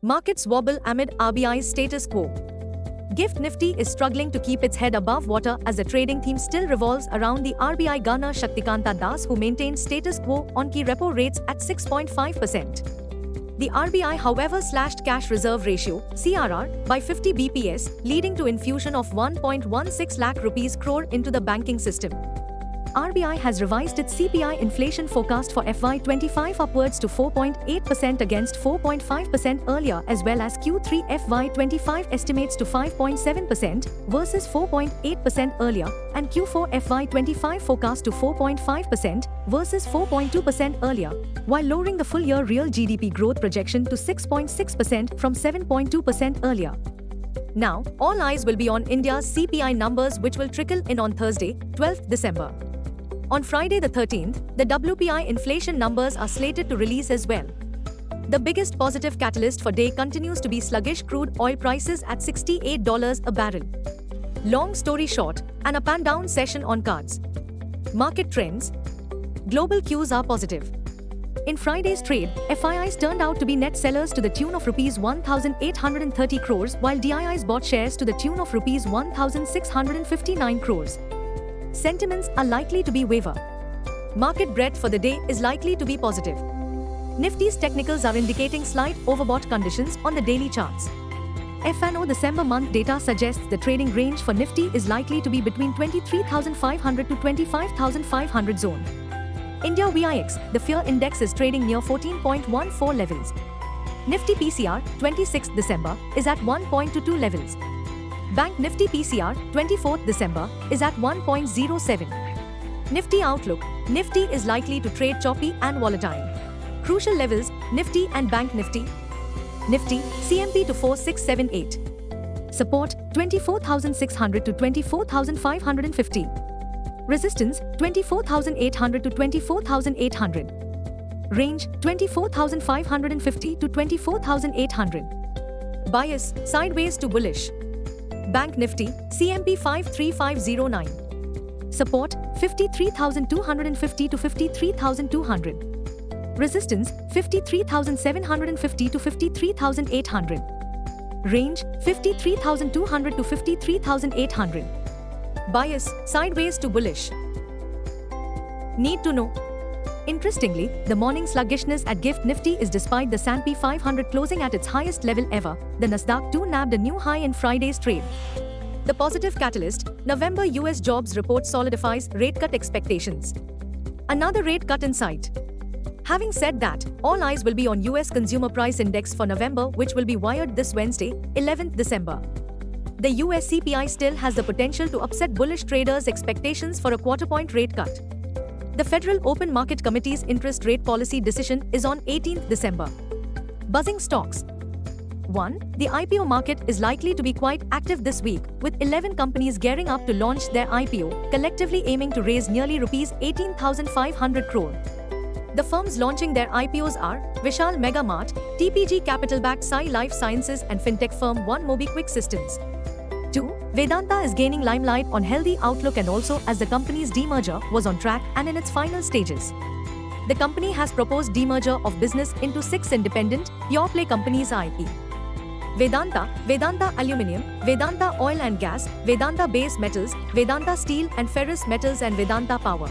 Markets wobble amid RBI's status quo. GIFT Nifty is struggling to keep its head above water as the trading theme still revolves around the RBI Governor Shaktikanta Das, who maintained status quo on key repo rates at 6.5%. The RBI, however, slashed cash reserve ratio (CRR) by 50 bps, leading to infusion of 1.16 lakh rupees crore into the banking system. RBI has revised its CPI inflation forecast for FY25 upwards to 4.8% against 4.5% earlier, as well as Q3 FY25 estimates to 5.7% versus 4.8% earlier, and Q4 FY25 forecast to 4.5% versus 4.2% earlier, while lowering the full-year real GDP growth projection to 6.6% from 7.2% earlier. Now, all eyes will be on India's CPI numbers, which will trickle in on Thursday, 12th December. On Friday the 13th, the WPI inflation numbers are slated to release as well. The biggest positive catalyst for day continues to be sluggish crude oil prices at $68 a barrel. Long story short, an up and down session on cards. Market trends. Global cues are positive. In Friday's trade, FIIs turned out to be net sellers to the tune of Rs 1,830 crores, while DIIs bought shares to the tune of Rs 1,659 crores. Sentiments are likely to be waver. Market breadth for the day is likely to be positive. Nifty's technicals are indicating slight overbought conditions on the daily charts. F&O December month data suggests the trading range for Nifty is likely to be between 23,500 to 25,500 zone. India VIX, the fear index, is trading near 14.14 levels. Nifty PCR, 26th December, is at 1.22 levels. Bank Nifty PCR, 24th December, is at 1.07. Nifty outlook. Nifty is likely to trade choppy and volatile. Crucial levels, Nifty and Bank Nifty. Nifty, CMP to 4678. Support, 24,600 to 24,550. Resistance, 24,800 to 24,800. Range, 24,550 to 24,800. Bias, sideways to bullish. Bank Nifty, CMP 53509. Support, 53,250 to 53,200. Resistance, 53,750 to 53,800. Range, 53,200 to 53,800. Bias, sideways to bullish. Need to know. Interestingly, the morning sluggishness at GIFT Nifty is despite the S&P 500 closing at its highest level ever. The Nasdaq too nabbed a new high in Friday's trade. The positive catalyst, November US jobs report solidifies rate cut expectations. Another rate cut in sight. Having said that, all eyes will be on US Consumer Price Index for November, which will be wired this Wednesday, 11th December. The US CPI still has the potential to upset bullish traders' expectations for a quarter-point rate cut. The Federal Open Market Committee's interest rate policy decision is on 18th December. Buzzing stocks. 1. The IPO market is likely to be quite active this week, with 11 companies gearing up to launch their IPO, collectively aiming to raise nearly Rs 18,500 crore. The firms launching their IPOs are Vishal Mega Mart, TPG Capital-backed Sai Life Sciences, and fintech firm One MobiKwik Systems. 2. Vedanta is gaining limelight on healthy outlook and also as the company's demerger was on track and in its final stages. The company has proposed demerger of business into 6 independent, pure-play companies, i.e. Vedanta, Vedanta Aluminium, Vedanta Oil and Gas, Vedanta Base Metals, Vedanta Steel and Ferrous Metals, and Vedanta Power.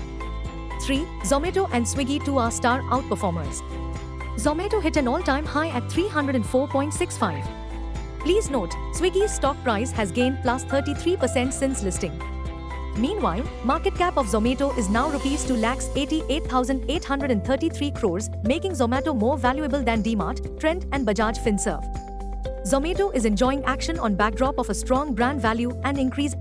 3. Zomato and Swiggy too are star outperformers. Zomato hit an all-time high at 304.65. Please note, Swiggy's stock price has gained plus 33% since listing. Meanwhile, market cap of Zomato is now Rs 2,88,833 crores, making Zomato more valuable than DMart, Trent and Bajaj Finserv. Zomato is enjoying action on backdrop of a strong brand value and increase